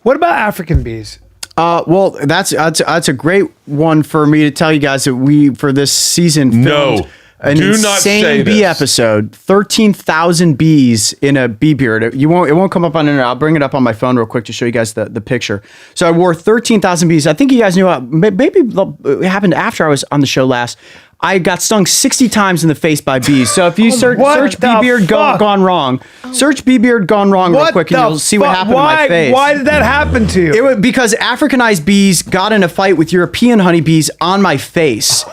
What about African bees? Well, that's a great one for me to tell you guys that we for this season filmed an insane bee episode. 13,000 bees in a bee beard. It won't come up on internet. I'll bring it up on my phone real quick to show you guys the picture. So I wore 13,000 bees. I think you guys knew. Maybe it happened after I was on the show last. I got stung 60 times in the face by bees. So if you search bee beard gone wrong, search bee beard gone wrong real quick, and you'll see what happened to my face. Why did that happen to you? It was because Africanized bees got in a fight with European honeybees on my face.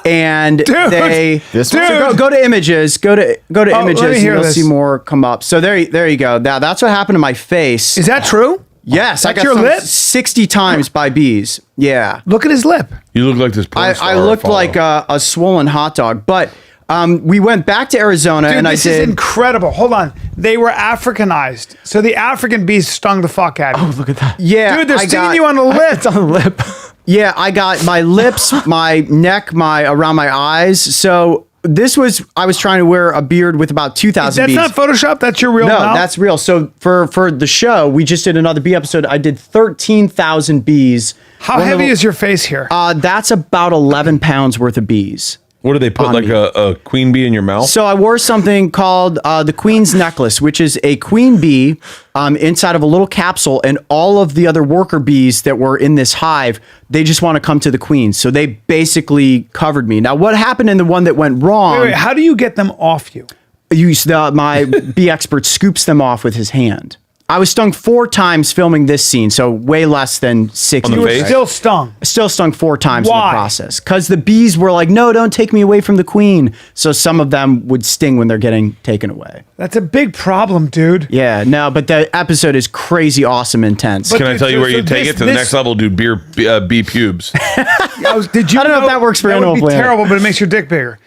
And go to images. Go to images. And you'll see more come up. So there you go. Now that's what happened to my face. Is that true? Yes, I got stung 60 times by bees. Yeah. Look at his lip. You look like this porn star. I looked like a swollen hot dog. But we went back to Arizona, and this is incredible. Hold on. They were Africanized. So the African bees stung the fuck out of you. Oh, look at that. Yeah. Dude, they're stinging you on the lip. It's on the lip. Yeah, I got my lips, my neck, around my eyes. So I was trying to wear a beard with about 2,000 bees. That's not Photoshop? That's your real mouth? No, that's real. So for the show, we just did another bee episode. I did 13,000 bees. How heavy is your face here? That's about 11 pounds worth of bees. What do they put, like a queen bee in your mouth? So I wore something called the Queen's Necklace, which is a queen bee inside of a little capsule, and all of the other worker bees that were in this hive, they just want to come to the queen. So they basically covered me. Now, what happened in the one that went wrong? Wait, how do you get them off you? My bee expert scoops them off with his hand. I was stung 4 times filming this scene, so way less than 60. You were still stung? Still stung 4 times Why? in the process. Because the bees were like, no, don't take me away from the queen. So some of them would sting when they're getting taken away. That's a big problem, dude. Yeah, no, but the episode is crazy, awesome, intense. Can I tell you where you take it to the next level? Do bee pubes. Did you I don't know if that works for Animal Planet. That would be terrible, but it makes your dick bigger.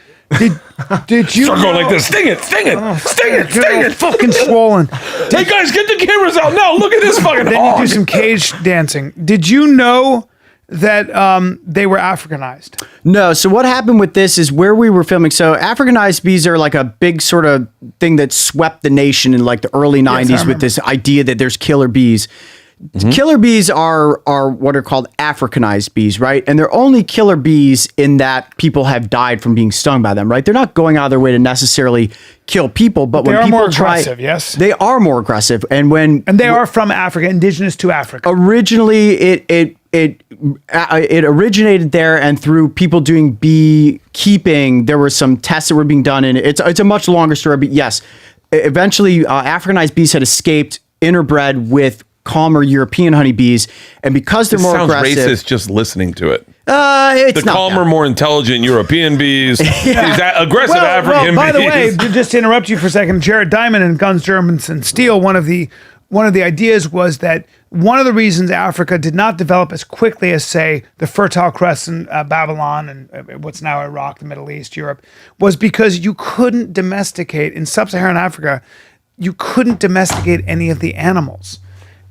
Did you start going like this? Sting it, sting it, sting it, sting it. Fucking swollen. Hey guys, get the cameras out now. Look at this fucking Then you do some cage dancing. Did you know that they were Africanized? No. So what happened with this is where we were filming. So Africanized bees are like a big sort of thing that swept the nation in like the early 90s with this idea that there's killer bees. Mm-hmm. Killer bees are what are called Africanized bees, right? And they're only killer bees in that people have died from being stung by them, right? They're not going out of their way to necessarily kill people, but when people try, yes, they are more aggressive. And they are from Africa, indigenous to Africa. Originally, it originated there, and through people doing beekeeping, there were some tests that were being done, and it's a much longer story. But yes, eventually, Africanized bees had escaped, interbred with calmer European honeybees, and because they're more aggressive. Sounds racist just listening to it. It's the calmer, more intelligent European bees. These aggressive African bees. By the way, just to interrupt you for a second, Jared Diamond in Guns, Germans, and Steel, one of the ideas was that one of the reasons Africa did not develop as quickly as, say, the Fertile Crescent, Babylon, and what's now Iraq, the Middle East, Europe, was because you couldn't domesticate, in sub-Saharan Africa, you couldn't domesticate any of the animals.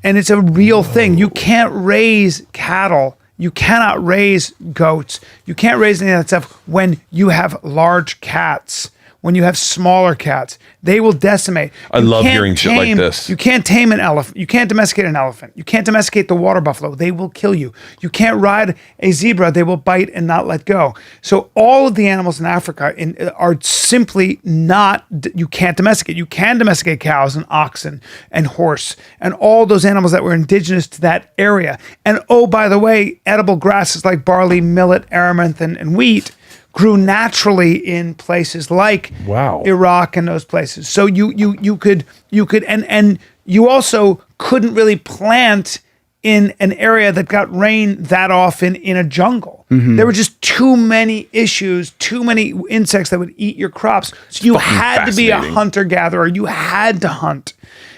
And it's a real thing. You can't raise cattle. You cannot raise goats. You can't raise any of that stuff when you have large cats. When you have smaller cats, they will decimate. I love hearing shit like this. You can't tame an elephant. You can't domesticate an elephant. You can't domesticate the water buffalo. They will kill you. You can't ride a zebra. They will bite and not let go. So all of the animals in Africa are simply not, you can't domesticate. You can domesticate cows and oxen and horse and all those animals that were indigenous to that area. And oh, by the way, edible grasses like barley, millet, amaranth, and wheat grew naturally in places like Iraq and those places. So you could and you also couldn't really plant in an area that got rain that often in a jungle. Mm-hmm. There were just too many issues, too many insects that would eat your crops. So you had to be a hunter-gatherer. You had to hunt.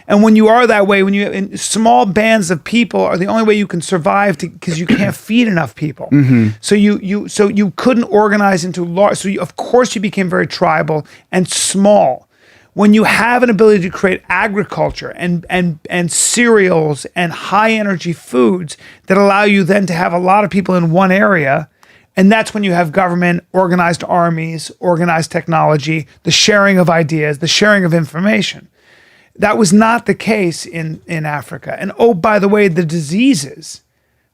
And when you are that way, when you in small bands of people are the only way you can survive because you can't feed enough people. Mm-hmm. So you couldn't organize into large. So of course you became very tribal and small. When you have an ability to create agriculture and cereals and high energy foods that allow you then to have a lot of people in one area, and that's when you have government, organized armies, organized technology, the sharing of ideas, the sharing of information. That was not the case in Africa. And oh, by the way, the diseases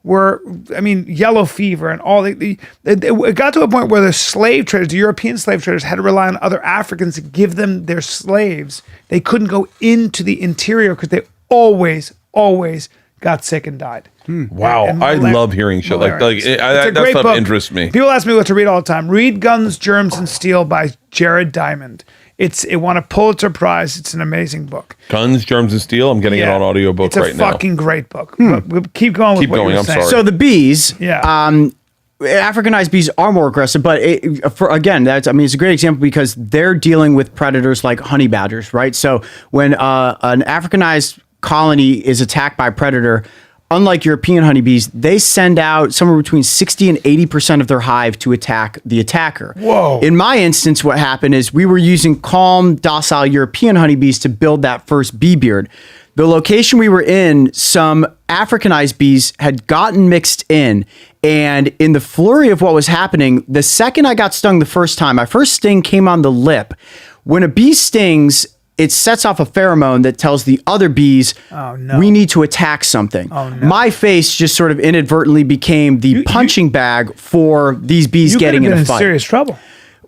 were, I mean, yellow fever and all. It got to a point where the slave traders, the European slave traders, had to rely on other Africans to give them their slaves. They couldn't go into the interior because they always got sick and died. Wow, I love hearing shit like that stuff interests me. People ask me what to read all the time. Read Guns, Germs, and Steel by Jared Diamond. It won a Pulitzer Prize. It's an amazing book. Guns, Germs, and Steel. I'm getting it on audiobook right now. It's a fucking great book. But we'll keep going with what you were saying. I'm sorry. So the bees, Africanized bees are more aggressive, but it's a great example because they're dealing with predators like honey badgers, right? So when an Africanized colony is attacked by a predator, unlike European honeybees, they send out somewhere between 60 and 80% of their hive to attack the attacker. Whoa. In my instance, what happened is we were using calm, docile European honeybees to build that first bee beard. The location we were in, some Africanized bees had gotten mixed in. And in the flurry of what was happening, the second I got stung the first time, my first sting came on the lip. When a bee stings, it sets off a pheromone that tells the other bees, we need to attack something. My face just sort of inadvertently became the punching bag for these bees getting in a fight. In serious trouble.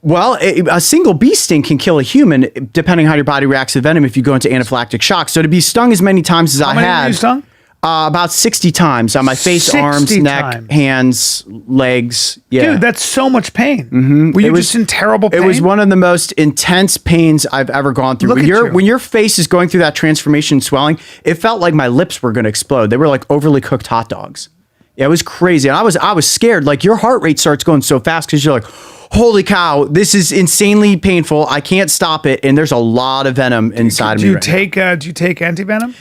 Well, a single bee sting can kill a human, depending on how your body reacts to venom if you go into anaphylactic shock. So to be stung as many times as I had. How many were you stung? About 60 times on my face, arms, neck, hands, legs. Yeah. Dude, that's so much pain. Were you just in terrible pain? It was one of the most intense pains I've ever gone through. When your face is going through that transformation and swelling, it felt like my lips were going to explode. They were like overly cooked hot dogs. Yeah, it was crazy. And I was scared. Like your heart rate starts going so fast because you're like, holy cow, this is insanely painful. I can't stop it. And there's a lot of venom inside of me. Do you take antivenom?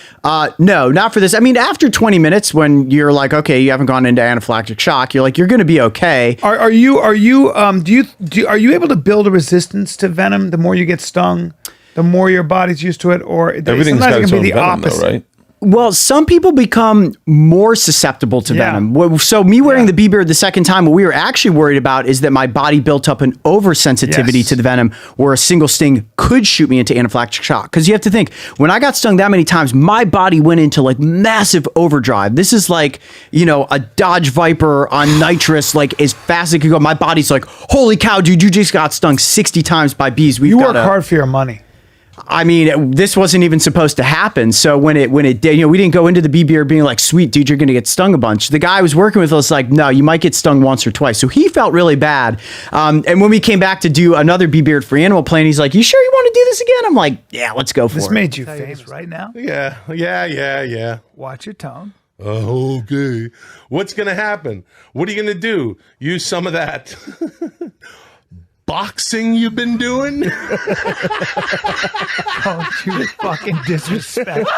No, not for this. I mean, after 20 minutes, when you're like, okay, you haven't gone into anaphylactic shock, you're like, you're going to be okay. Are you able to build a resistance to venom the more you get stung, the more your body's used to it, or everything's got its own venom, though, right? Well, some people become more susceptible to venom. So me wearing the bee beard the second time, what we were actually worried about is that my body built up an oversensitivity to the venom where a single sting could shoot me into anaphylactic shock. Because you have to think, when I got stung that many times, my body went into like massive overdrive. This is like, a Dodge Viper on nitrous, like as fast as it could go. My body's like, holy cow, dude, you just got stung 60 times by bees. You work hard for your money. I mean, this wasn't even supposed to happen. So when it did, we didn't go into the bee beard being like, sweet, dude, you're going to get stung a bunch. The guy I was working with was like, no, you might get stung once or twice. So he felt really bad. And when we came back to do another bee beard for Animal Planet, he's like, you sure you want to do this again? I'm like, yeah, let's go for it. This made you famous right now? Yeah. Watch your tone. Okay. What's going to happen? What are you going to do? Use some of that boxing you've been doing? Don't you fucking disrespect.